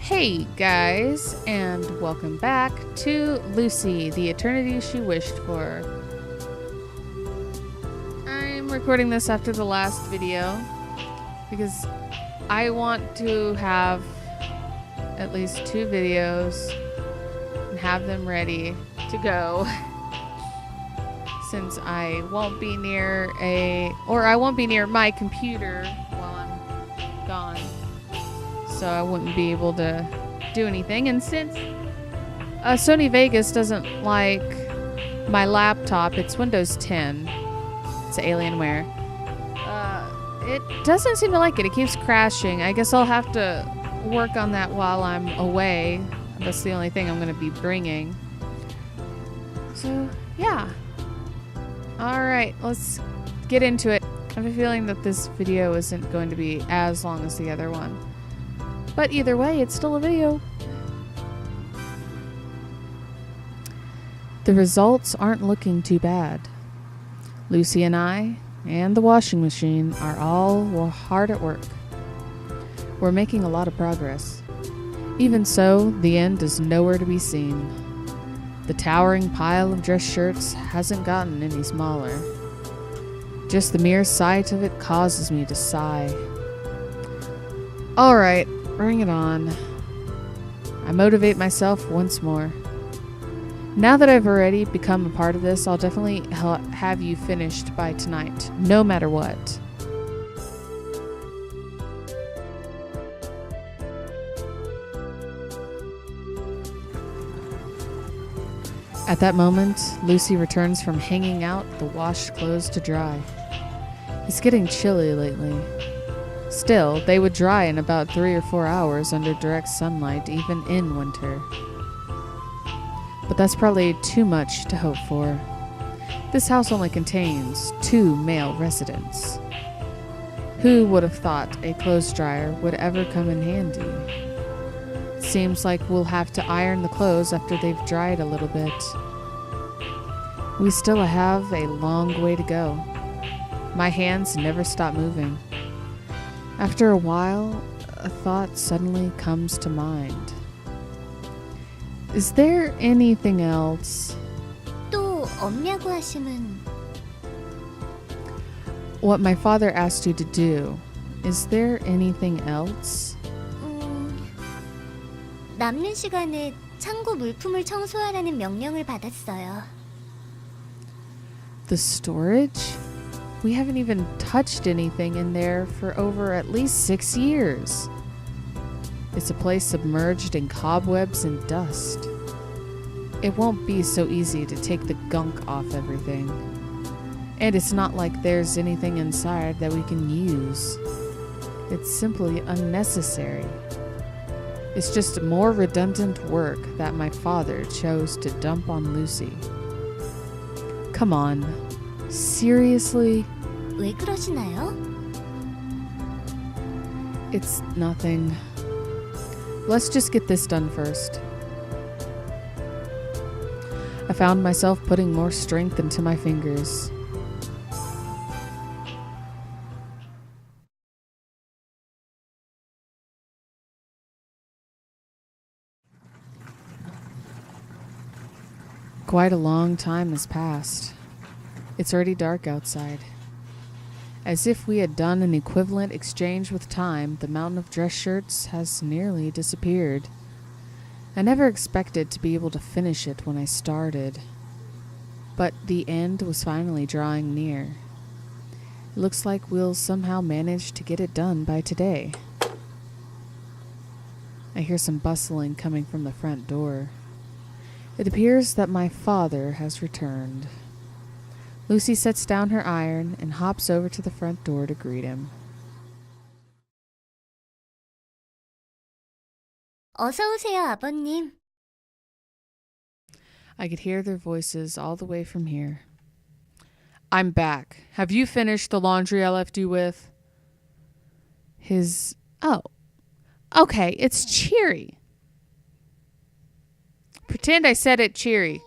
Hey guys, and welcome back to Lucy, the eternity she wished for. I'm recording this after the last video because I want to have at least 2 videos and have them ready to go since I won't be near my computer while I'm gone. So I wouldn't be able to do anything. And since Sony Vegas doesn't like my laptop, it's Windows 10. It's Alienware. It doesn't seem to like it. It keeps crashing. I guess I'll have to work on that while I'm away. That's the only thing I'm going to be bringing. So, yeah. Alright, let's get into it. I have a feeling that this video isn't going to be as long as the other one. But either way, it's still a video. The results aren't looking too bad. Lucy and I, and the washing machine, are all hard at work. We're making a lot of progress. Even so, the end is nowhere to be seen. The towering pile of dress shirts hasn't gotten any smaller. Just the mere sight of it causes me to sigh. Alright. Bring it on. I motivate myself once more. Now that I've already become a part of this, I'll definitely have you finished by tonight, no matter what. At that moment, Lucy returns from hanging out the washed clothes to dry. It's getting chilly lately. Still, they would dry in about 3 or 4 hours under direct sunlight, even in winter. But that's probably too much to hope for. This house only contains 2 male residents. Who would have thought a clothes dryer would ever come in handy? Seems like we'll have to iron the clothes after they've dried a little bit. We still have a long way to go. My hands never stop moving. After a while, a thought suddenly comes to mind. Is there anything else? 또 없냐고 하시면 What my father asked you to do, is there anything else? 남는 시간에 창고 물품을 청소하라는 명령을 받았어요. The storage? We haven't even touched anything in there for over at least 6 years. It's a place submerged in cobwebs and dust. It won't be so easy to take the gunk off everything. And it's not like there's anything inside that we can use. It's simply unnecessary. It's just more redundant work that my father chose to dump on Lucy. Come on. Seriously? 왜 그러시나요? It's nothing. Let's just get this done first. I found myself putting more strength into my fingers. Quite a long time has passed. It's already dark outside. As if we had done an equivalent exchange with time, the mountain of dress shirts has nearly disappeared. I never expected to be able to finish it when I started. But the end was finally drawing near. It looks like we'll somehow manage to get it done by today. I hear some bustling coming from the front door. It appears that my father has returned. Lucy sets down her iron and hops over to the front door to greet him. 어서 오세요, 아버님. I could hear their voices all the way from here. I'm back. Have you finished the laundry I left you with? Oh. Okay, it's Cheery. Pretend I said it cheery.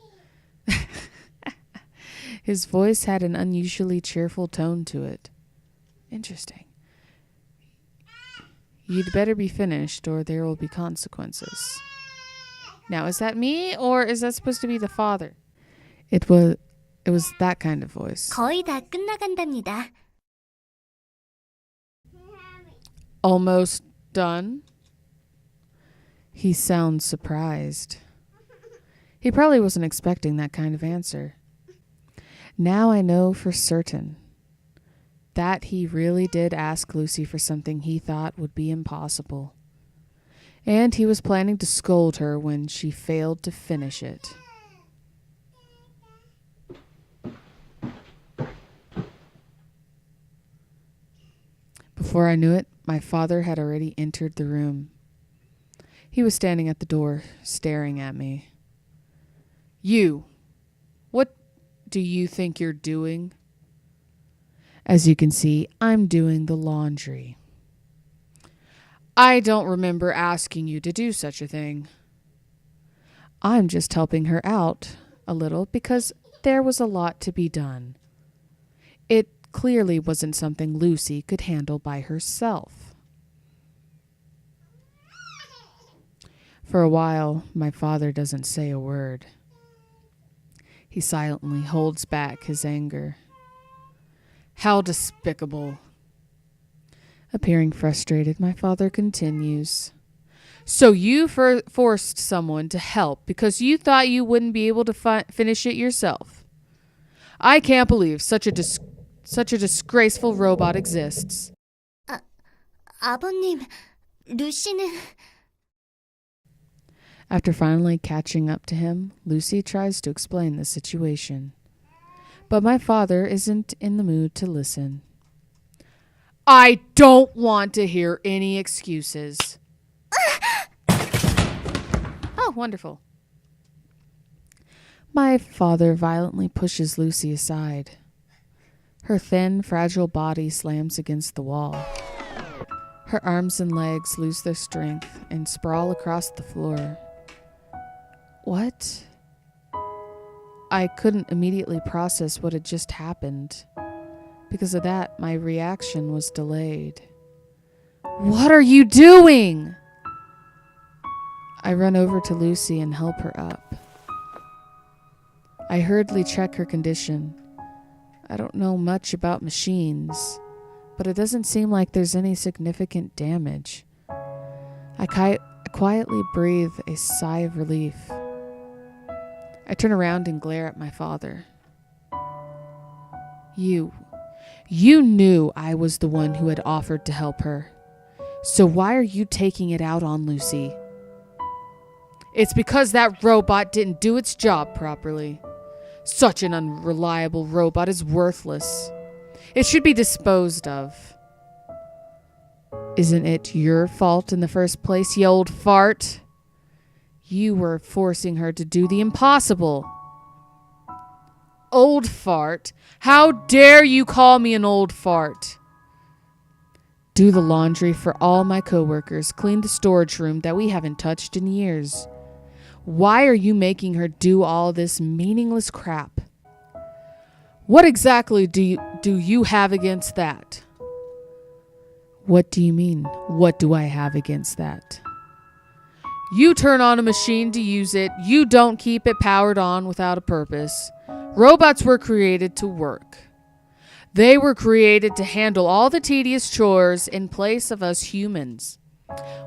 His voice had an unusually cheerful tone to it. Interesting. You'd better be finished or there will be consequences. Now, is that me or is that supposed to be the father? It was that kind of voice. 거의 다 끝나간답니다. Almost done? He sounds surprised. He probably wasn't expecting that kind of answer. Now I know for certain that he really did ask Lucy for something he thought would be impossible. And he was planning to scold her when she failed to finish it. Before I knew it, my father had already entered the room. He was standing at the door, staring at me. You, what do you think you're doing? As you can see, I'm doing the laundry. I don't remember asking you to do such a thing. I'm just helping her out a little because there was a lot to be done. It clearly wasn't something Lucy could handle by herself. For a while, my father doesn't say a word. He silently holds back his anger. How despicable. Appearing frustrated, my father continues. So you forced someone to help because you thought you wouldn't be able to finish it yourself. I can't believe such a disgraceful robot exists. 아버님, 루시는... After finally catching up to him, Lucy tries to explain the situation. But my father isn't in the mood to listen. I don't want to hear any excuses. Oh, wonderful. My father violently pushes Lucy aside. Her thin, fragile body slams against the wall. Her arms and legs lose their strength and sprawl across the floor. What? I couldn't immediately process what had just happened. Because of that, my reaction was delayed. What are you doing? I run over to Lucy and help her up. I hurriedly check her condition. I don't know much about machines, but it doesn't seem like there's any significant damage. I quietly breathe a sigh of relief. I turn around and glare at my father. You knew I was the one who had offered to help her. So why are you taking it out on Lucy? It's because that robot didn't do its job properly. Such an unreliable robot is worthless. It should be disposed of. Isn't it your fault in the first place, you old fart? You were forcing her to do the impossible. Old fart? How dare you call me an old fart? Do the laundry for all my coworkers, clean the storage room that we haven't touched in years. Why are you making her do all this meaningless crap? What exactly do you have against that? What do you mean? What do I have against that? You turn on a machine to use it. You don't keep it powered on without a purpose. Robots were created to work. They were created to handle all the tedious chores in place of us humans.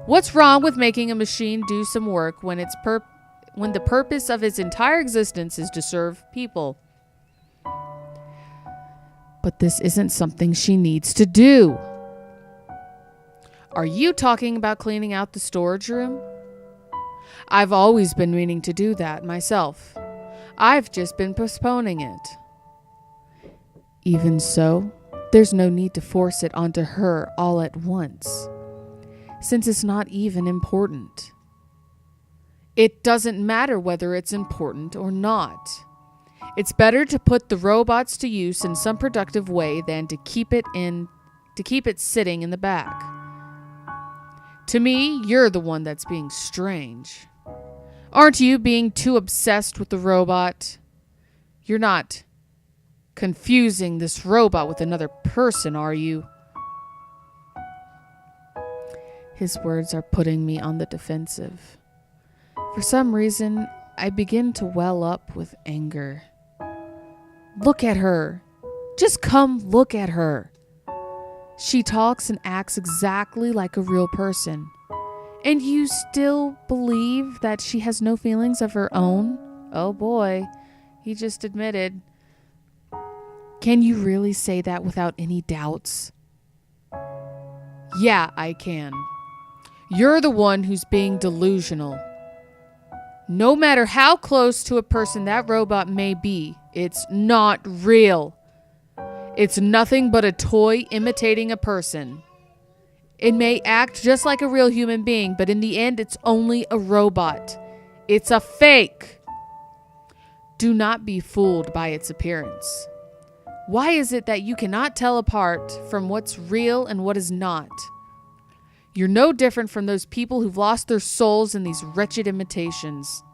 What's wrong with making a machine do some work when the purpose of its entire existence is to serve people? But this isn't something she needs to do. Are you talking about cleaning out the storage room? I've always been meaning to do that myself. I've just been postponing it. Even so, there's no need to force it onto her all at once, since it's not even important. It doesn't matter whether it's important or not. It's better to put the robots to use in some productive way than to keep it sitting in the back. To me, you're the one that's being strange. Aren't you being too obsessed with the robot? You're not confusing this robot with another person, are you? His words are putting me on the defensive. For some reason, I begin to well up with anger. Look at her. Just come look at her. She talks and acts exactly like a real person. And you still believe that she has no feelings of her own? Oh boy, he just admitted. Can you really say that without any doubts? Yeah, I can. You're the one who's being delusional. No matter how close to a person that robot may be, it's not real. It's nothing but a toy imitating a person. It may act just like a real human being, but in the end, it's only a robot. It's a fake. Do not be fooled by its appearance. Why is it that you cannot tell apart from what's real and what is not? You're no different from those people who've lost their souls in these wretched imitations.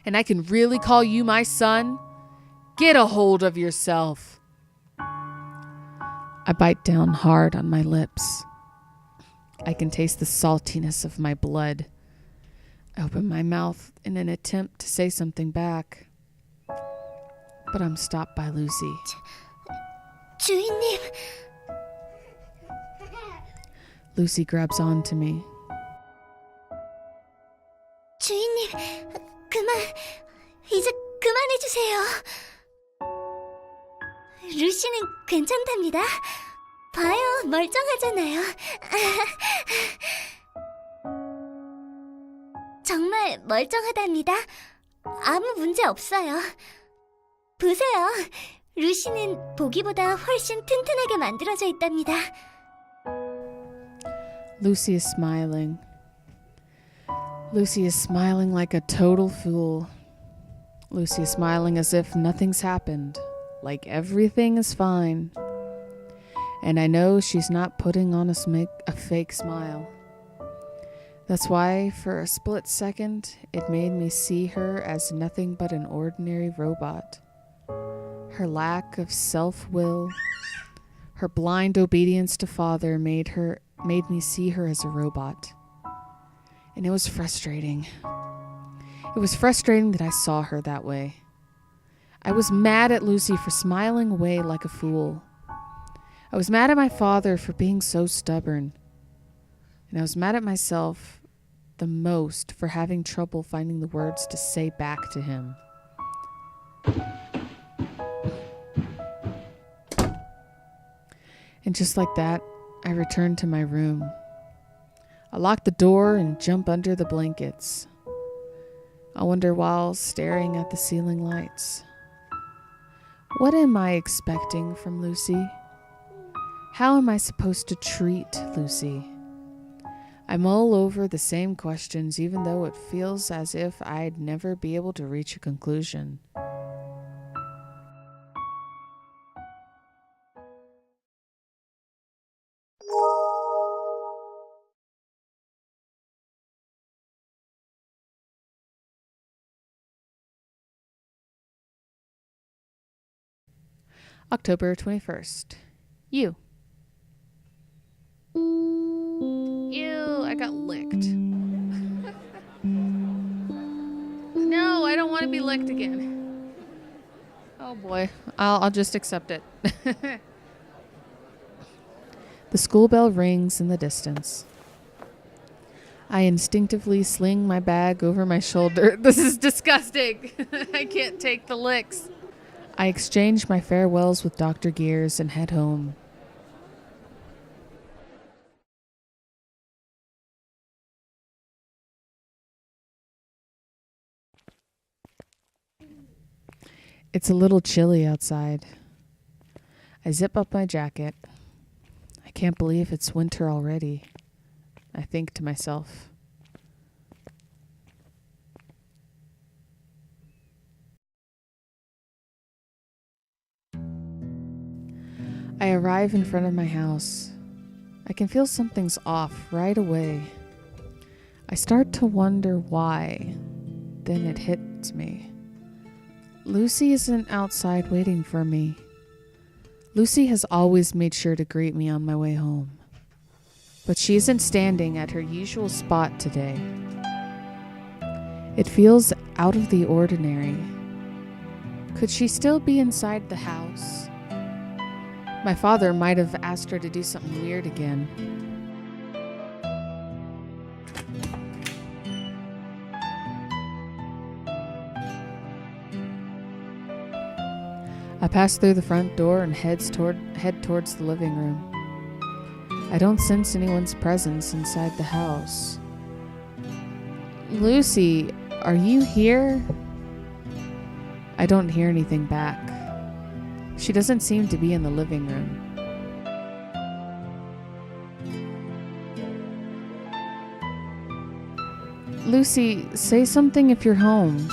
And I can really call you my son? Get a hold of yourself. I bite down hard on my lips. I can taste the saltiness of my blood. I open my mouth in an attempt to say something back. But I'm stopped by Lucy. 주인님, Lucy grabs onto me. 주인님, 이제 그만해주세요. 루시는 괜찮답니다. 봐요, 멀쩡하잖아요. 정말 멀쩡하답니다. 아무 문제 없어요. 보세요. 루시는 보기보다 훨씬 튼튼하게 만들어져 있답니다. Lucy is smiling. Lucy is smiling like a total fool. Lucy is smiling as if nothing's happened, like everything is fine. And I know she's not putting on a fake smile. That's why, for a split second, it made me see her as nothing but an ordinary robot. Her lack of self-will, her blind obedience to father made me see her as a robot. And it was frustrating. It was frustrating that I saw her that way. I was mad at Lucy for smiling away like a fool. I was mad at my father for being so stubborn. And I was mad at myself the most for having trouble finding the words to say back to him. And just like that, I returned to my room. I lock the door and jump under the blankets. I wonder while staring at the ceiling lights. What am I expecting from Lucy? How am I supposed to treat Lucy? I mull over the same questions even though it feels as if I'd never be able to reach a conclusion. October 21st. Ew, I got licked. No, I don't want to be licked again. Oh boy, I'll just accept it. The school bell rings in the distance. I instinctively sling my bag over my shoulder. This is disgusting. I can't take the licks. I exchange my farewells with Dr. Gears and head home. It's a little chilly outside. I zip up my jacket. I can't believe it's winter already. I think to myself. I arrive in front of my house. I can feel something's off right away. I start to wonder why. Then it hits me. Lucy isn't outside waiting for me. Lucy has always made sure to greet me on my way home. but she isn't standing at her usual spot today. It feels out of the ordinary. Could she still be inside the house? My father might have asked her to do something weird again. I pass through the front door and head towards the living room. I don't sense anyone's presence inside the house. Lucy, are you here? I don't hear anything back. She doesn't seem to be in the living room. Lucy, say something if you're home.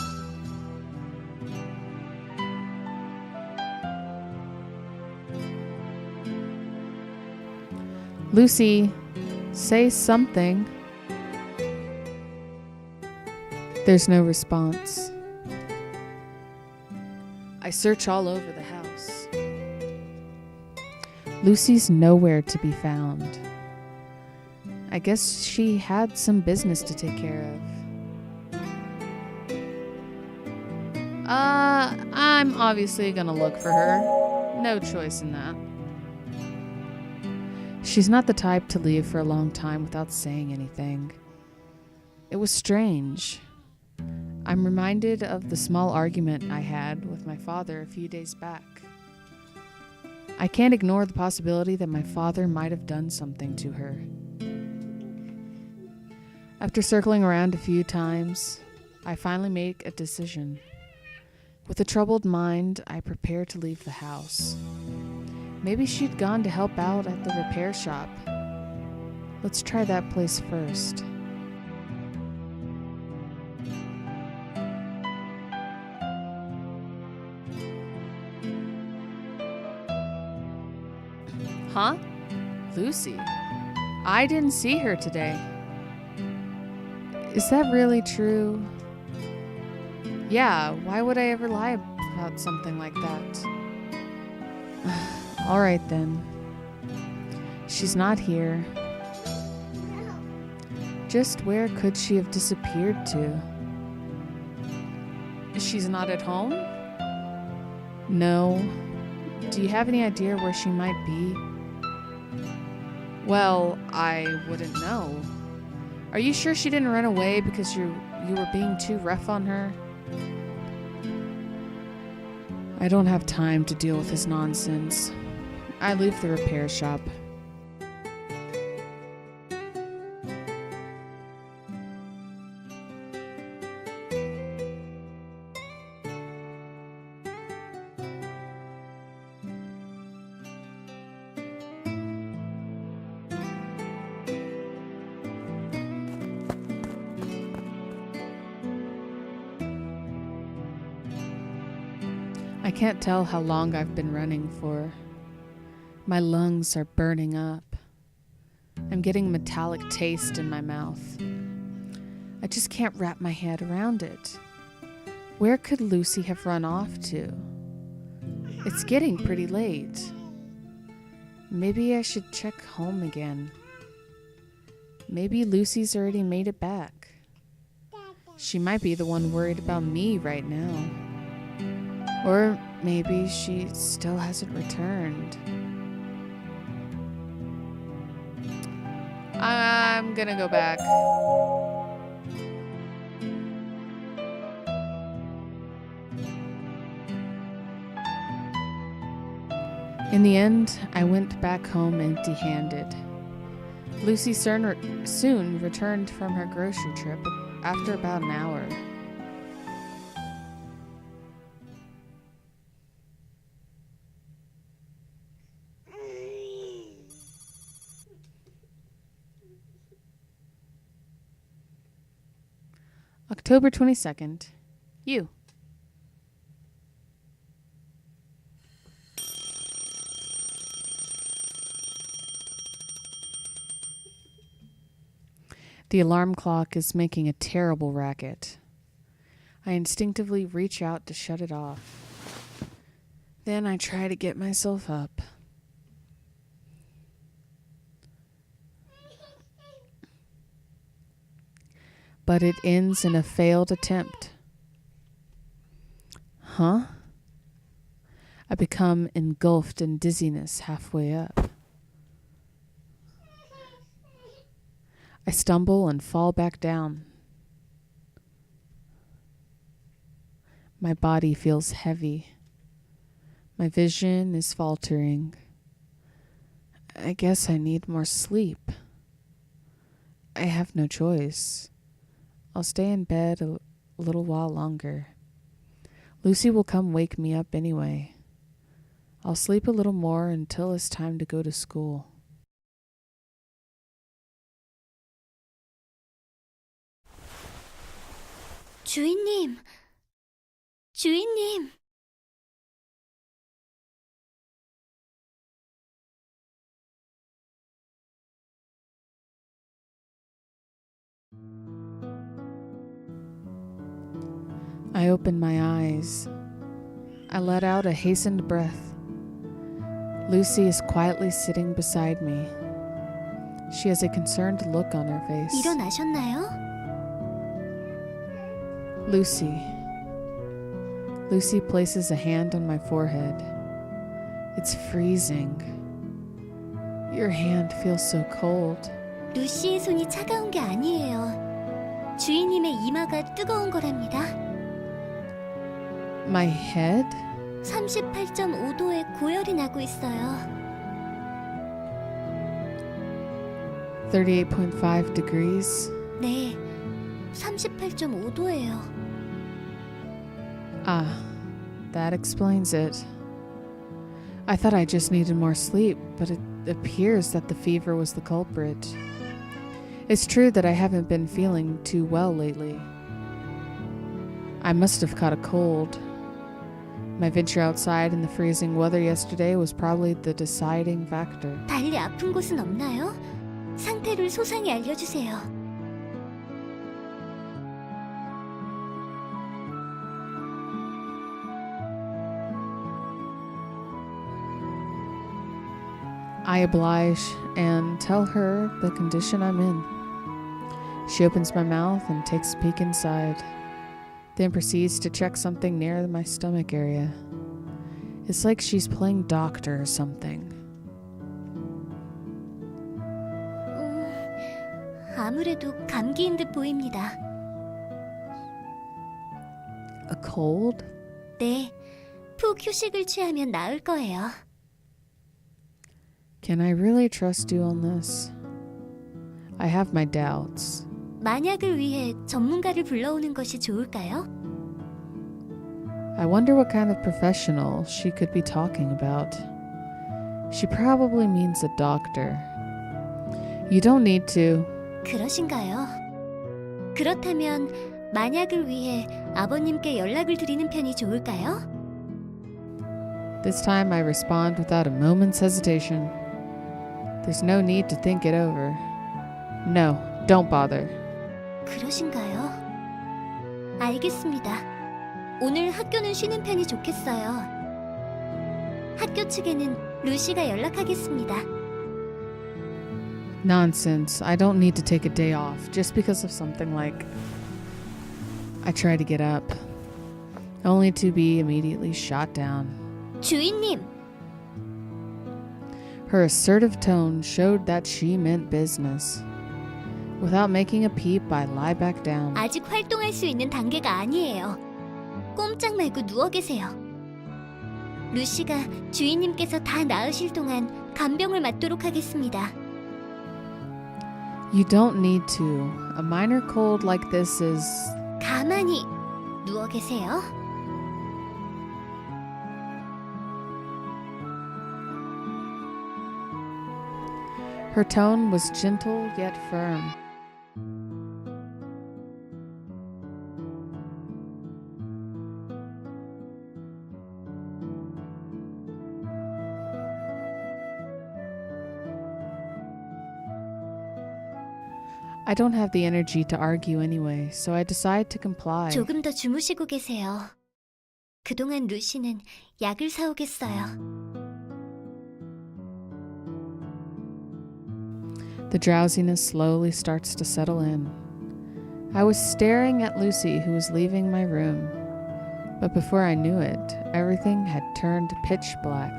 Lucy, say something. There's no response. I search all over the house. Lucy's nowhere to be found. I guess she had some business to take care of. I'm obviously gonna look for her. No choice in that. She's not the type to leave for a long time without saying anything. It was strange. I'm reminded of the small argument I had with my father a few days back. I can't ignore the possibility that my father might have done something to her. After circling around a few times, I finally make a decision. With a troubled mind, I prepare to leave the house. Maybe she'd gone to help out at the repair shop. Let's try that place first. Huh? Lucy? I didn't see her today. Is that really true? Yeah, why would I ever lie about something like that? All right then. She's not here. Just where could she have disappeared to? She's not at home? No. Do you have any idea where she might be? Well, I wouldn't know. Are you sure she didn't run away because you were being too rough on her? I don't have time to deal with this nonsense. I leave the repair shop. I can't tell how long I've been running for. My lungs are burning up. I'm getting a metallic taste in my mouth. I just can't wrap my head around it. Where could Lucy have run off to? It's getting pretty late. Maybe I should check home again. Maybe Lucy's already made it back. She might be the one worried about me right now. Or maybe she still hasn't returned. I'm gonna go back. In the end, I went back home empty-handed. Lucy soon returned from her grocery trip after about an hour. October 22nd. You. The alarm clock is making a terrible racket. I instinctively reach out to shut it off. Then I try to get myself up. but it ends in a failed attempt. Huh? I become engulfed in dizziness halfway up. I stumble and fall back down. My body feels heavy. My vision is faltering. I guess I need more sleep. I have no choice. I'll stay in bed a little while longer. Lucy will come wake me up anyway. I'll sleep a little more until it's time to go to school. 주인님, 주인님. I open my eyes. I let out a hastened breath. Lucy is quietly sitting beside me. She has a concerned look on her face. 일어나셨나요? Lucy. Lucy places a hand on my forehead. It's freezing. Your hand feels so cold. 루시의 손이 차가운 게 아니에요. 주인님의 이마가 뜨거운 거랍니다. My head? 38.5도의 고열이 나고 있어요. 38.5 degrees? 네, 38.5도예요. Ah, that explains it. I thought I just needed more sleep, but it appears that the fever was the culprit. It's true that I haven't been feeling too well lately. I must have caught a cold. My venture outside in the freezing weather yesterday was probably the deciding factor. 달리 아픈 곳은 없나요? 상태를 소상히 알려주세요. I oblige and tell her the condition I'm in. She opens my mouth and takes a peek inside, then proceeds to check something near my stomach area. It's like she's playing doctor or something. 아무래도 감기인 듯 보입니다. A cold? 네, 푹 휴식을 취하면 나을 거예요. Can I really trust you on this? I have my doubts. 만약을 위해 전문가를 불러오는 것이 좋을까요? I wonder what kind of professional she could be talking about. She probably means a doctor. You don't need to. 그러신가요? 그렇다면 만약을 위해 아버님께 연락을 드리는 편이 좋을까요? This time I respond without a moment's hesitation. There's no need to think it over. No, don't bother. 그러신가요? 알겠습니다. 오늘 학교는 쉬는 편이 좋겠어요. 학교 측에는 루시가 연락하겠습니다. Nonsense. I don't need to take a day off just because of something like... I try to get up, only to be immediately shot down. 주인님! Her assertive tone showed that she meant business. Without making a peep, I lie back down. 아직 활동할 수 있는 단계가 아니에요. 꼼짝 말고 누워 계세요. 루시가 주인님께서 다 나으실 동안 간병을 맡도록 하겠습니다. You don't need to. A minor cold like this is... 가만히 누워 계세요. Her tone was gentle yet firm. I don't have the energy to argue anyway, so I decide to comply. 조금 더 주무시고 계세요. 그동안 루시는 약을 사오겠어요. The drowsiness slowly starts to settle in. I was staring at Lucy, who was leaving my room. But before I knew it, everything had turned pitch black.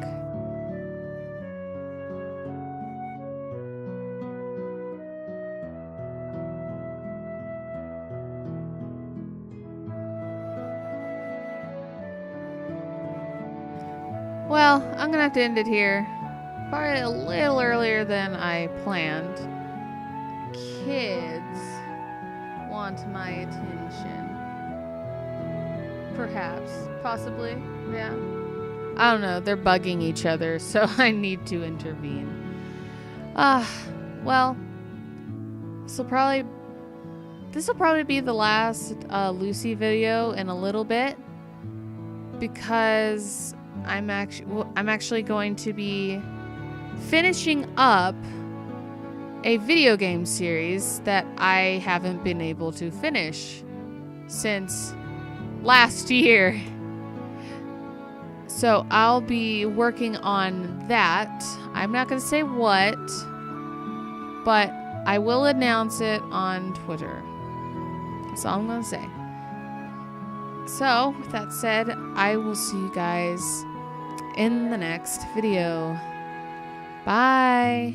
Well, I'm gonna have to end it here. Probably a little earlier than I planned. Kids want my attention. Perhaps. Possibly. Yeah. I don't know. They're bugging each other, so I need to intervene. Well, this will probably be the last Lucy video in a little bit, because I'm actually going to be finishing up a video game series that I haven't been able to finish since last year. So I'll be working on that. I'm not going to say what, but I will announce it on Twitter. That's all I'm going to say. So, with that said, I will see you guys in the next video. Bye.